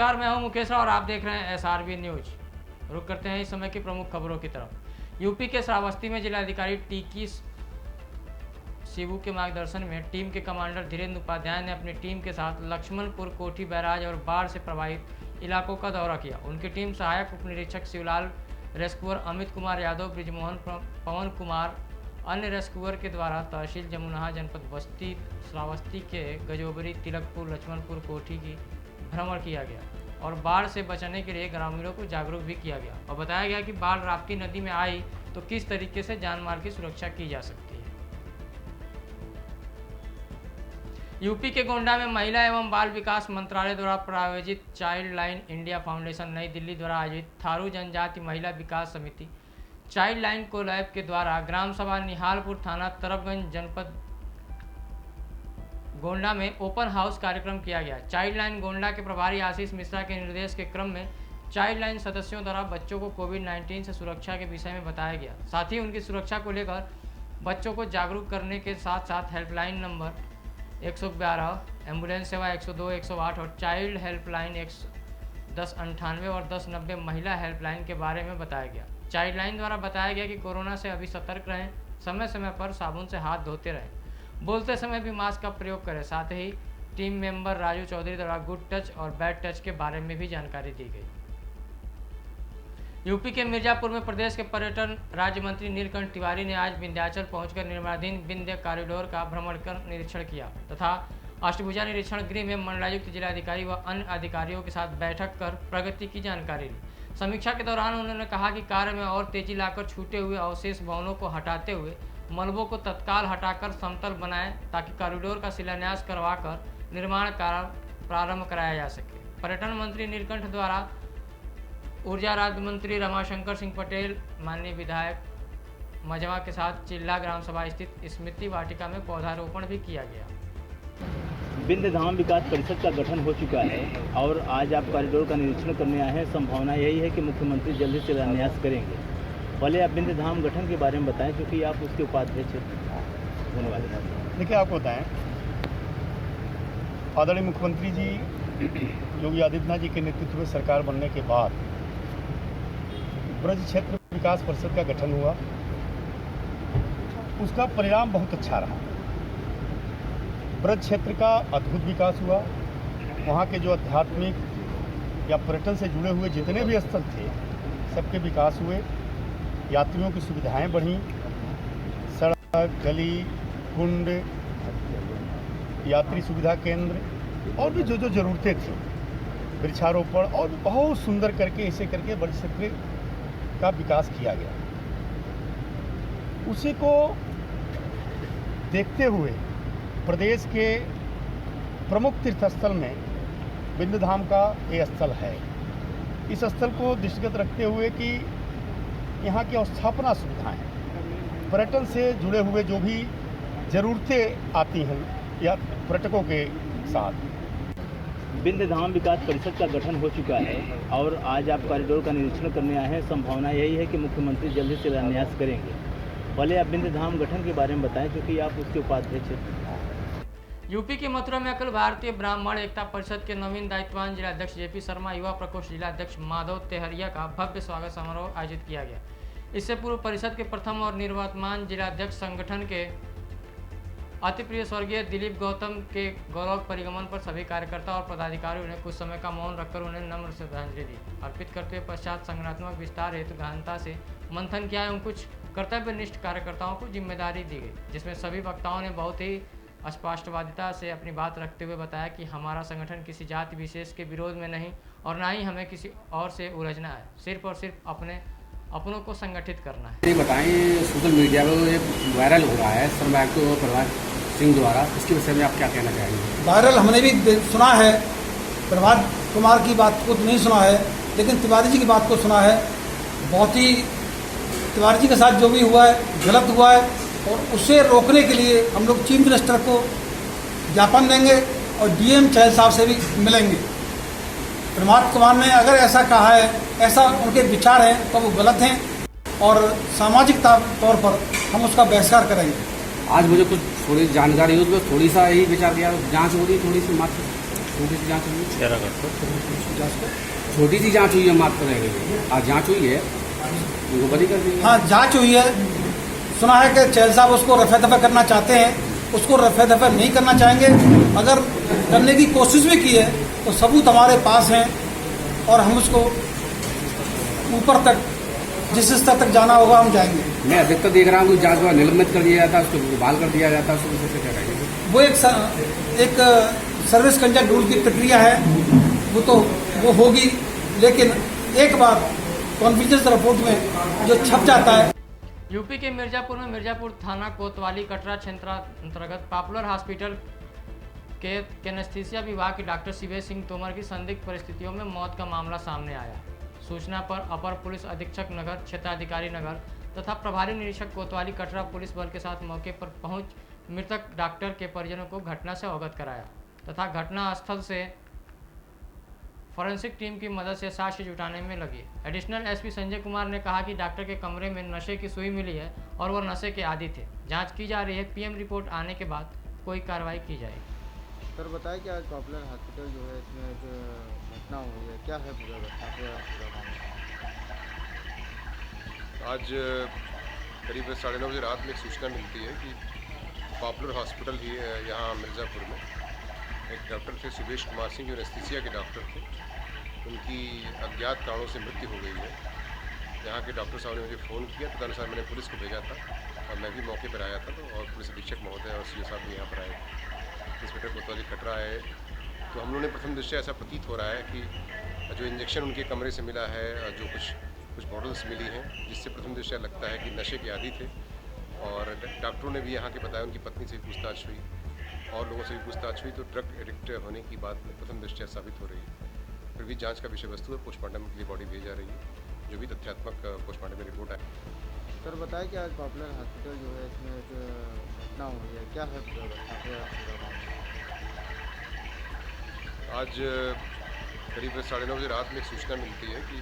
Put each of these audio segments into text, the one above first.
नमस्कार, मैं हूं मुकेश और आप देख रहे हैं SRB न्यूज। रुक करते हैं इस समय की प्रमुख खबरों की तरफ। यूपी के श्रावस्ती में जिलाधिकारी टीकी शिबू के मार्गदर्शन में टीम के कमांडर धीरेन्द्र उपाध्याय ने अपनी टीम के साथ लक्ष्मणपुर कोठी बैराज और बाढ़ से प्रभावित इलाकों का दौरा किया। उनकी टीम सहायक उप निरीक्षक शिवलाल, रेस्क्यूअर अमित कुमार यादव, ब्रिजमोहन, पवन कुमार, अन्य रेस्क्यूअर के द्वारा तहसील जमुनाहा, जनपद बस्ती, श्रावस्ती के गजोबरी, तिलकपुर, लक्ष्मणपुर कोठी की भ्रमण किया गया और बाढ़ से बचने के लिए ग्रामीणों को जागरूक भी किया गया और बताया गया कि बाढ़ राप्ती नदी में आई तो किस तरीके से जान माल की सुरक्षा की जा सकती है। यूपी के गोंडा में महिला एवं बाल विकास मंत्रालय द्वारा प्रायोजित चाइल्ड लाइन इंडिया फाउंडेशन नई दिल्ली द्वारा आयोजित थारू जनजाति महिला विकास समिति चाइल्ड लाइन कोलैब के द्वारा ग्राम सभा निहालपुर थाना तरफगंज जनपद गोंडा में ओपन हाउस कार्यक्रम किया गया। चाइल्ड लाइन गोंडा के प्रभारी आशीष मिश्रा के निर्देश के क्रम में चाइल्ड लाइन सदस्यों द्वारा बच्चों को कोविड-19 से सुरक्षा के विषय में बताया गया। साथ ही उनकी सुरक्षा को लेकर बच्चों को जागरूक करने के साथ साथ हेल्पलाइन नंबर 112, एम्बुलेंस सेवा 102, 108 और चाइल्ड हेल्पलाइन 1098 और 1090 महिला हेल्पलाइन के बारे में बताया गया। चाइल्ड लाइन द्वारा बताया गया कि कोरोना से अभी सतर्क रहें, समय समय पर साबुन से हाथ धोते रहें, बोलते समय भी मास्क का प्रयोग करें। साथ ही टीम मेंबर राजू चौधरी द्वारा गुड टच और बैड टच के बारे में भी जानकारी दी गई। यूपी के मिर्जापुर में प्रदेश के पर्यटन राज्य मंत्री नीलकंठ तिवारी ने आज विंध्याचल पहुंचकर निर्माणाधीन विंध्य कॉरिडोर का भ्रमण कर निरीक्षण किया तथा अष्टभुजा निरीक्षण गृह में मंडलायुक्त जिलाधिकारी व अन्य अधिकारियों के साथ बैठक कर प्रगति की जानकारी ली। समीक्षा के दौरान उन्होंने कहा कि कार्य में और तेजी लाकर छूटे हुए अवशेष भवनों को हटाते हुए मलबों को तत्काल हटाकर समतल बनाएं ताकि कॉरिडोर का शिलान्यास करवाकर निर्माण कार्य प्रारंभ कराया जा सके। पर्यटन मंत्री नीलकंठ द्वारा ऊर्जा राज्य मंत्री रमाशंकर सिंह पटेल, माननीय विधायक मजवा के साथ चिल्ला ग्राम सभा स्थित स्मृति वाटिका में पौधारोपण भी किया गया। विंध्य धाम विकास परिषद का गठन हो चुका है और आज आप कॉरिडोर का निरीक्षण करने आए हैं। संभावना यही है कि मुख्यमंत्री जल्दी शिलान्यास करेंगे। पहले आप विंध्य धाम गठन के बारे में बताएं क्योंकि आप उसके उपाध्यक्ष होने वाले हैं। देखिए, आपको बताएं, आदरणीय मुख्यमंत्री जी योगी आदित्यनाथ जी के नेतृत्व में सरकार बनने के बाद ब्रज क्षेत्र विकास परिषद का गठन हुआ। उसका परिणाम बहुत अच्छा रहा। ब्रज क्षेत्र का अद्भुत विकास हुआ। वहाँ के जो आध्यात्मिक या पर्यटन से जुड़े हुए जितने भी स्थल थे सबके विकास हुए। यात्रियों की सुविधाएं बढ़ी, सड़क, गली, कुंड, यात्री सुविधा केंद्र और भी जो जो ज़रूरतें थी, वृक्षारोपण और बहुत सुंदर करके ऐसे करके ब्रज क्षेत्र का विकास किया गया। उसी को देखते हुए प्रदेश के प्रमुख तीर्थस्थल में विंध्य धाम का ये स्थल है। इस स्थल को दृष्टिगत रखते हुए कि यहाँ की अवस्थापना सुविधाएं, पर्यटन से जुड़े हुए जो भी ज़रूरतें आती हैं या पर्यटकों के साथ, विंध्य धाम विकास परिषद का गठन हो चुका है और आज आप कॉरिडोर का निरीक्षण करने आए हैं। संभावना यही है कि मुख्यमंत्री जल्दी शिलान्यास करेंगे। पहले आप विंध्य धाम गठन के बारे में बताएं क्योंकि आप उसके उपाध्यक्ष हैं। यूपी के मथुरा में अखिल भारतीय ब्राह्मण एकता परिषद के नवीन दायित्वान जिलाध्यक्ष JP शर्मा, युवा प्रकोष्ठ जिलाध्यक्ष माधव तेहरिया का भव्य स्वागत समारोह आयोजित किया गया। इससे पूर्व परिषद के प्रथम और निवर्तमान जिलाध्यक्ष संगठन के अति प्रिय स्वर्गीय दिलीप गौतम के गौरव परिगमन पर सभी कार्यकर्ता और पदाधिकारियों ने कुछ समय का मौन रखकर उन्हें नम्र श्रद्धांजलि दी। अर्पित करते हुए पश्चात संगठनात्मक विस्तार हेतु गहनता से मंथन किया एवं कुछ कर्तव्यनिष्ठ कार्यकर्ताओं को जिम्मेदारी दी गई, जिसमें सभी वक्ताओं ने बहुत ही स्पष्टवादिता से अपनी बात रखते हुए बताया कि हमारा संगठन किसी जाति विशेष के विरोध में नहीं और ना ही हमें किसी और से उलझना है, सिर्फ और सिर्फ अपनों को संगठित करना है। ये बताएं, सोशल मीडिया पर ये वायरल हो रहा है शर्मा को प्रभात सिंह द्वारा, इसके विषय में आप क्या कहना चाहेंगे? वायरल हमने भी सुना है, प्रभात कुमार की बात को नहीं सुना है, लेकिन तिवारी जी की बात को सुना है। बहुत ही तिवारी जी के साथ जो भी हुआ है गलत हुआ है और उसे रोकने के लिए हम लोग चीफ मिनिस्टर को ज्ञापन देंगे और DM चहल साहब से भी मिलेंगे। प्रभात कुमार ने अगर ऐसा कहा है, ऐसा उनके विचार हैं तो वो गलत हैं और सामाजिक तौर पर हम उसका बहिष्कार करेंगे। आज मुझे कुछ थोड़ी जानकारी हो, उसमें थोड़ी सा यही विचार किया, जांच हो रही थोड़ी सी मात्र छोटी सी जाँच हुई है, छोटी सी जाँच हुई है मात्र रह गई। आज जाँच हुई है, उनको बरी कर दी। हाँ, जांच हुई है। सुना है कि चैल साहब उसको रफे दफे करना चाहते हैं, उसको रफे दफे नहीं करना चाहेंगे। अगर करने की कोशिश भी की है तो सबूत हमारे पास हैं और हम उसको ऊपर तक, जिस स्तर तक जाना होगा हम जाएंगे। मैं अधिकतर देख रहा हूँ कि जाँच में निलंबित कर दिया जाता है, उसको बहाल कर दिया जाता है, उसको कैसे क्या करेंगे? वो एक सर्विस कंडक्ट रूल की प्रक्रिया है, वो होगी। लेकिन एक बात कॉन्फिडेंस रिपोर्ट में जो छप जाता है। यूपी के मिर्जापुर में मिर्जापुर थाना कोतवाली कटरा क्षेत्र अंतर्गत पॉपुलर हॉस्पिटल के एनेस्थीसिया विभाग के डॉक्टर शिवेश सिंह तोमर की संदिग्ध परिस्थितियों में मौत का मामला सामने आया। सूचना पर अपर पुलिस अधीक्षक नगर, क्षेत्राधिकारी नगर तथा प्रभारी निरीक्षक कोतवाली कटरा पुलिस बल के साथ मौके पर पहुंच मृतक डॉक्टर के परिजनों को घटना से अवगत कराया तथा घटना स्थल से फॉरेंसिक टीम की मदद से साक्ष्य जुटाने में लगी। एडिशनल एसपी संजय कुमार ने कहा कि डॉक्टर के कमरे में नशे की सुई मिली है और वह नशे के आदी थे। जांच की जा रही है, पीएम रिपोर्ट आने के बाद कोई कार्रवाई की जाएगी। सर बताएं कि आज पॉपुलर हॉस्पिटल जो है इसमें जो घटना हुई है, क्या है पूरा घटना पूरा मामला? आज करीब 9:30 बजे रात में एक सूचना मिलती है कि पॉपुलर हॉस्पिटल ही यहाँ मिर्ज़ापुर में एक डॉक्टर थे, शिवेश कुमार सिंह, जो एनेस्थीसिया के डॉक्टर थे। उनकी अज्ञात कारणों से मृत्यु हो गई है। यहाँ के डॉक्टर साहब ने मुझे फ़ोन किया, तदनुसार मैंने पुलिस को भेजा था और मैं भी मौके पर आया था। तो और पुलिस अधीक्षक महोदय और सीओ साहब भी यहाँ पर आए, इंस्पेक्टर कोतवाली कटरा आए। तो हम लोगों ने प्रथम दृष्टया ऐसा प्रतीत हो रहा है कि जो इंजेक्शन उनके कमरे से मिला है, जो कुछ बॉटल्स मिली हैं, जिससे प्रथम दृष्टया लगता है कि नशे के आदी थे। और डॉक्टरों ने भी यहाँ के बताया, उनकी पत्नी से भी पूछताछ हुई और लोगों से भी पूछताछ हुई, तो ड्रग एडिक्ट होने की बात प्रथम दृष्टया साबित हो रही है। फिर भी जांच का विषय वस्तु है, पोस्टमार्टम के लिए बॉडी भेज जा रही है, जो भी तथ्यात्मक पोस्टमार्टम में रिपोर्ट आए। सर बताएं कि आज पॉपुलर हॉस्पिटल जो है इसमें जो घटना हुई है, क्या है पूरा घटना पूरा मामला? आज करीब 9:30 बजे रात में एक सूचना मिलती है कि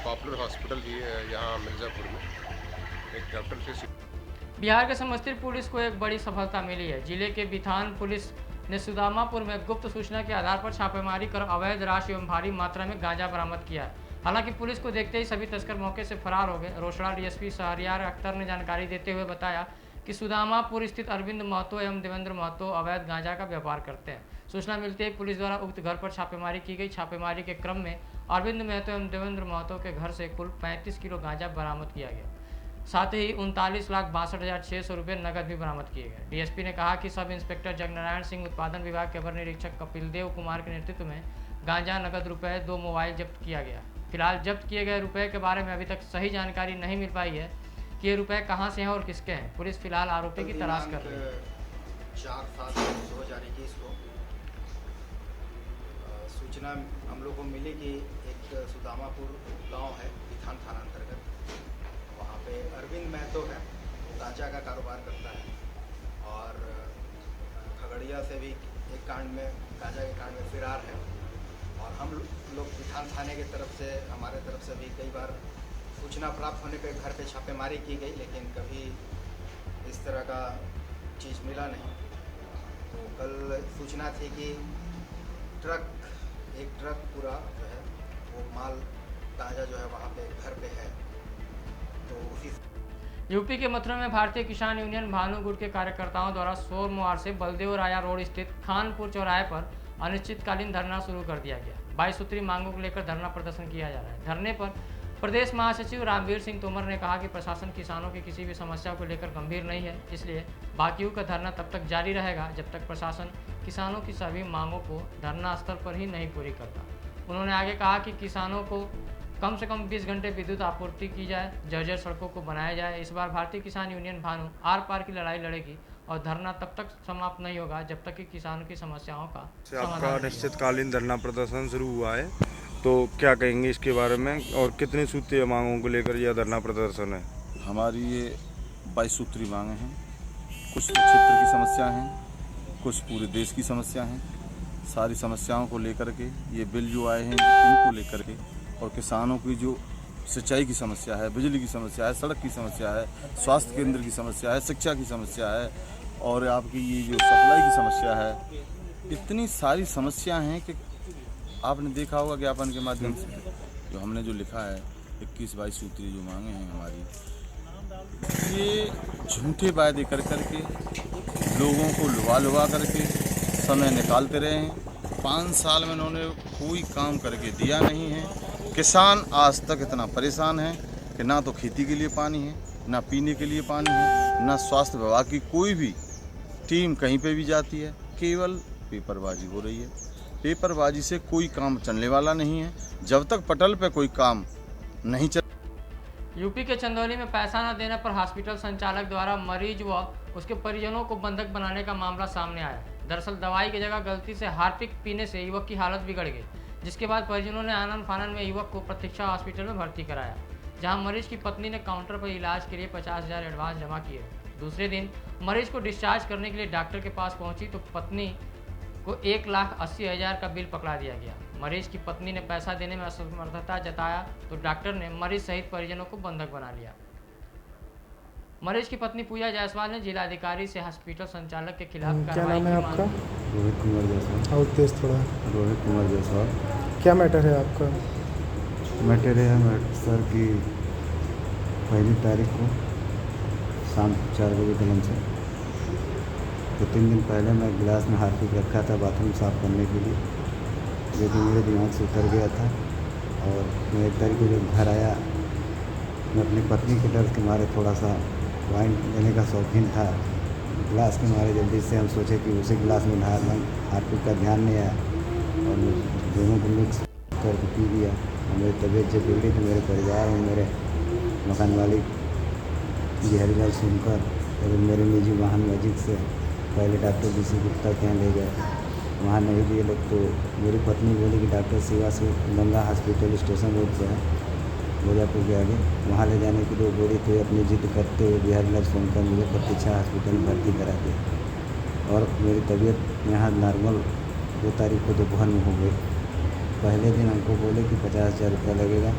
पॉपुलर हॉस्पिटल ही यहाँ मिर्ज़ापुर में एक डॉक्टर थे। बिहार के समस्तीपुर पुलिस को एक बड़ी सफलता मिली है। जिले के बिथान पुलिस ने सुदामापुर में गुप्त सूचना के आधार पर छापेमारी कर अवैध राशि एवं भारी मात्रा में गांजा बरामद किया है। हालांकि पुलिस को देखते ही सभी तस्कर मौके से फरार हो गए। रोसड़ा डीएसपी शहरियार अख्तर ने जानकारी देते हुए बताया कि सुदामापुर स्थित अरविंद महतो एवं देवेंद्र महतो अवैध गांजा का व्यापार करते हैं। सूचना मिलते ही पुलिस द्वारा उक्त घर पर छापेमारी की गई। छापेमारी के क्रम में अरविंद महतो एवं देवेंद्र महतो के घर से कुल 35 किलो गांजा बरामद किया गया। साथ ही 39,62,600 रुपये नकद भी बरामद किए गए। डीएसपी ने कहा कि सब इंस्पेक्टर जगनारायण सिंह, उत्पादन विभाग के अवर निरीक्षक कपिल देव कुमार के नेतृत्व में गांजा, नकद रुपए, 2 मोबाइल जब्त किया गया। फिलहाल जब्त किए गए रुपए के बारे में अभी तक सही जानकारी नहीं मिल पाई है कि ये रुपए कहां से हैं और किसके हैं। पुलिस फिलहाल आरोपी की तलाश कर रही है। 4/7/2021 को सूचना हम लोग को मिली कि एक सुदामापुर गांव है, बिथान थाना अंतर्गत, वहाँ पे अरविंद महतो है, वो गांजा का कारोबार करता है और खगड़िया से भी एक कांड में, गांजा के कांड में फिरार है। और हम लोग बिथान थाने की तरफ से, हमारे तरफ से भी कई बार सूचना प्राप्त होने पर घर पे छापेमारी की गई, लेकिन कभी इस तरह का चीज़ मिला नहीं। तो कल सूचना थी कि एक ट्रक पूरा जो है वो माल गांजा जो है वहाँ पे घर पे है। तो उसी यूपी के मथुरा में भारतीय किसान यूनियन भानु गुट के कार्यकर्ताओं द्वारा सोमवार से बलदेव राया रोड स्थित खानपुर चौराहे पर अनिश्चितकालीन धरना शुरू कर दिया गया। 22 सूत्री मांगों को लेकर धरना प्रदर्शन किया जा रहा है। धरने पर प्रदेश महासचिव रामवीर सिंह तोमर ने कहा कि प्रशासन किसानों की किसी भी समस्या को लेकर गंभीर नहीं है, इसलिए बाकियों का धरना तब तक जारी रहेगा जब तक प्रशासन किसानों की सभी मांगों को धरना स्तर पर ही नहीं पूरी करता। उन्होंने आगे कहा कि किसानों को कम से कम 20 घंटे विद्युत आपूर्ति की जाए, जर्जर सड़कों को बनाया जाए। इस बार भारतीय किसान यूनियन भानु आर पार की लड़ाई लड़ेगी और धरना तब तक समाप्त नहीं होगा जब तक कि किसानों की समस्याओं का आपका अनिश्चितकालीन धरना प्रदर्शन शुरू हुआ है, तो क्या कहेंगे इसके बारे में और कितनी सूत्रीय मांगों को लेकर यह धरना प्रदर्शन है? हमारी ये 22 सूत्री मांगें हैं। कुछ क्षेत्र की समस्या हैं, कुछ पूरे देश की समस्या हैं। सारी समस्याओं को लेकर के ये बिल जो आए हैं इनको लेकर के, और किसानों की जो सिंचाई की समस्या है, बिजली की समस्या है, सड़क की समस्या है, स्वास्थ्य केंद्र की समस्या है, शिक्षा की समस्या है और आपकी ये जो सप्लाई की समस्या है, इतनी सारी समस्या हैं कि आपने देखा होगा ज्ञापन के माध्यम से जो हमने जो लिखा है 21-22 सूत्री जो मांगे हैं हमारी, ये झूठे वायदे कर करके लोगों को लुभा करके समय निकालते रहे हैं। 5 साल में उन्होंने कोई काम करके दिया नहीं है। किसान आज तक इतना परेशान है कि ना तो खेती के लिए पानी है, ना पीने के लिए पानी है, ना स्वास्थ्य विभाग की कोई भी टीम कहीं पे भी जाती है, केवल पेपरबाजी हो रही है। पेपरबाजी से कोई काम चलने वाला नहीं है। जब तक पटल पे कोई काम नहीं चल। यूपी के चंदौली में पैसा न देने पर हॉस्पिटल संचालक द्वारा मरीज व उसके परिजनों को बंधक बनाने का मामला सामने आया। दरअसल दवाई की जगह गलती से हार्पिक पीने से युवक की हालत बिगड़ गई, जिसके बाद परिजनों ने आनन फानन में युवक को प्रतीक्षा हॉस्पिटल में भर्ती कराया, जहां मरीज की पत्नी ने काउंटर पर इलाज के लिए 50,000 एडवांस जमा किए। दूसरे दिन मरीज को डिस्चार्ज करने के लिए डॉक्टर के पास पहुंची तो पत्नी को 1,80,000 का बिल पकड़ा दिया गया। मरीज की पत्नी ने पैसा देने में असमर्थता जताया तो डॉक्टर ने मरीज सहित परिजनों को बंधक बना लिया। मरीज की पत्नी पूजा जायसवाल ने जिलाधिकारी से हॉस्पिटल संचालक के खिलाफ क्या नाम है आपका? रोहित कुमार जायसवाल। और तेज थोड़ा। रोहित कुमार जायसवाल। क्या मैटर है आपका? मैटर है सर की 1 तारीख को शाम 4 बजे कलम से तो 3 दिन पहले मैं गिलास में हार्पिक रखा था बाथरूम साफ़ करने के लिए, लेकिन मेरे दिमाग से उतर गया था और मैं 1 तारीख को जब घर आया, मैं अपनी पत्नी के डर के मारे थोड़ा सा वाइन लेने का शौकीन था। गिलास के मारे जल्दी से हम सोचे कि उसी गिलास में हार्पिक का ध्यान नहीं आया और दोनों को मिक्स करके पी लिया। और मेरी तबीयत जब बिगड़ी तो मेरे परिवार में मेरे मकान वाली बिहारीलाल सुनकर और मेरे निजी वाहन मैजिक से पहले डॉक्टर DC गुप्ता के यहाँ ले गए। वहाँ नहीं लिए लोग तो मेरी पत्नी बोली कि डॉक्टर शिवा से गंगा हॉस्पिटल स्टेशन रोड पर है मिर्ज़ापुर के आगे, वहाँ ले जाने की लोग बोली तो अपनी जिद करते हुए बिहारीलाल सुनकर मुझे प्रतीक्षा हॉस्पिटल में भर्ती करा दिया और मेरी तबीयत यहाँ नॉर्मल 2 तारीख को दोपहर में हो गई। पहले दिन हमको बोले कि 50,000 रुपया लगेगा,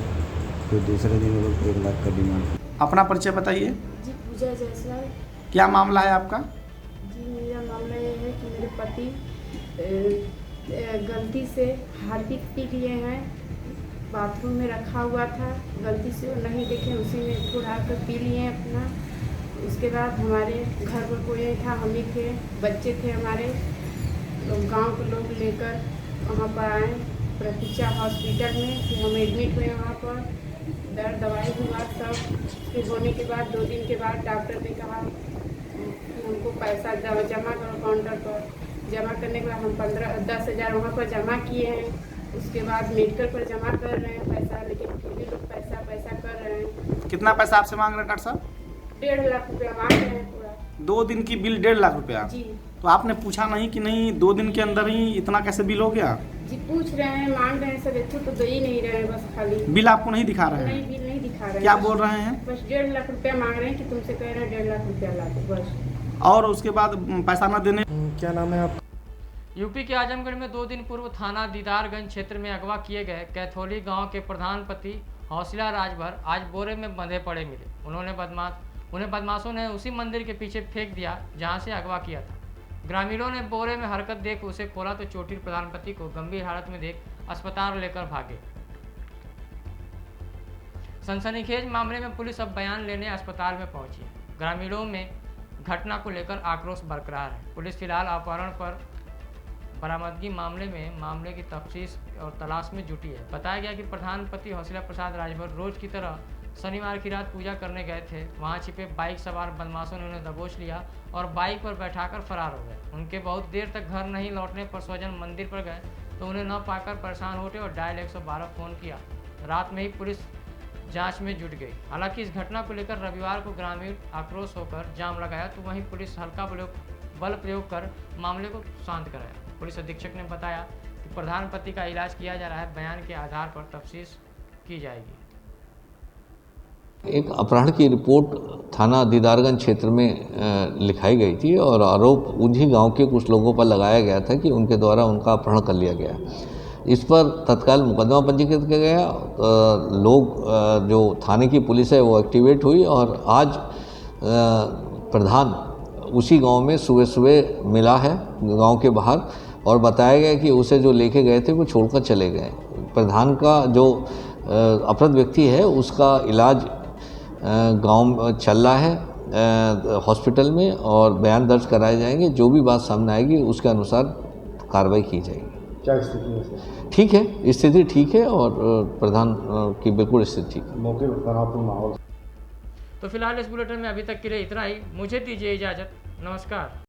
फिर दूसरे दिन वो लोग 1 लाख का डिमांड। अपना परिचय बताइए। जी पूजा जायसवाल। क्या मामला है आपका? जी मेरा मामला ये है कि मेरे पति गलती से हार्पिक पी लिए हैं, बाथरूम में रखा हुआ था, गलती से वो नहीं देखे, उसी में उड़ा कर पी लिए अपना। उसके बाद हमारे घर पर कोई नहीं था, हम ही थे, बच्चे थे हमारे, गांव के लोग लेकर वहाँ पर आए प्रतीक्षा हॉस्पिटल में। फिर हम एडमिट हुए वहाँ पर, दर्द दवाई हुआ सब। फिर होने के बाद 2 दिन के बाद डॉक्टर ने कहा हमको पैसा जमा करो काउंटर पर। जमा करने के बाद हम 10,000 वहाँ पर जमा किए हैं। उसके बाद मेडिकल पर जमा कर रहे हैं पैसा, लेकिन फिर भी लोग पैसा कर रहे हैं। कितना पैसा आपसे मांग रहे हैं डॉक्टर साहब? 1.5 लाख रुपया मांग रहे हैं पूरा। 2 दिन की बिल 1.5 लाख रुपया? जी। तो आपने पूछा नहीं कि नहीं 2 दिन के अंदर ही इतना कैसे बिल हो गया? जी पूछ रहे हैं, मांग रहे हैं सब, एक तो दे ही नहीं रहे हैं, बस खाली बिल आपको नहीं दिखा रहे हैं? नहीं, बिल नहीं दिखा रहे हैं। क्या बोल रहे हैं? बस 1.5 लाख रुपया मांग रहे हैं कि तुमसे कह रहे हैं 1.5 लाख रुपया ला दो बस। और उसके बाद पैसा न देने। क्या नाम है आपका? यूपी के आजमगढ़ में 2 दिन पूर्व थाना दीदारगंज क्षेत्र में अगवा किए गए कैथोली गांव के प्रधानपति हौसला राजभर आज बोरे में बंधे पड़े मिले। उन्हें बदमाशों ने उसी मंदिर के पीछे फेंक दिया जहां से अगवा किया था। ग्रामीणों ने बोरे में हरकत देख उसे खोला तो चोटिल प्रधानपति को गंभीर हालत में देख अस्पताल लेकर भागे। सनसनीखेज मामले में पुलिस अब बयान लेने अस्पताल में पहुंची है। ग्रामीणों में घटना को लेकर आक्रोश बरकरार है। पुलिस फिलहाल अपहरण पर बरामदगी मामले की तफ्तीश और तलाश में जुटी है। बताया गया कि प्रधानपति हौसला प्रसाद राजभर रोज की तरह शनिवार की रात पूजा करने गए थे। वहां छिपे बाइक सवार बदमाशों ने उन्हें दबोच लिया और बाइक पर बैठाकर फरार हो गए। उनके बहुत देर तक घर नहीं लौटने पर स्वजन मंदिर पर गए तो उन्हें न पाकर परेशान होते और डायल 112 फ़ोन किया। रात में ही पुलिस जांच में जुट गई। हालांकि इस घटना को लेकर रविवार को ग्रामीण आक्रोश होकर जाम लगाया तो वहीं पुलिस हल्का बल प्रयोग कर मामले को शांत कराया। पुलिस अधीक्षक ने बताया कि प्रधानपति का इलाज किया जा रहा है, बयान के आधार पर तफ्तीश की जाएगी। एक अपहरण की रिपोर्ट थाना दीदारगंज क्षेत्र में लिखाई गई थी और आरोप उन्हीं गांव के कुछ लोगों पर लगाया गया था कि उनके द्वारा उनका अपहरण कर लिया गया। इस पर तत्काल मुकदमा पंजीकृत किया गया। लोग जो थाने की पुलिस है वो एक्टिवेट हुई और आज प्रधान उसी गांव में सुबह सुबह मिला है गांव के बाहर और बताया गया कि उसे जो लेके गए थे वो छोड़कर चले गए। प्रधान का जो अपराध व्यक्ति है उसका इलाज गांव चल रहा है हॉस्पिटल में, और बयान दर्ज कराए जाएंगे। जो भी बात सामने आएगी उसके अनुसार कार्रवाई की जाएगी। क्या स्थिति है सर? ठीक है, स्थिति ठीक है और प्रधान की बिल्कुल स्थिति ठीक है। मौके पर तनावपूर्ण माहौल। तो फिलहाल इस बुलेटिन में अभी तक के लिए इतना ही। मुझे दीजिए इजाज़त। नमस्कार।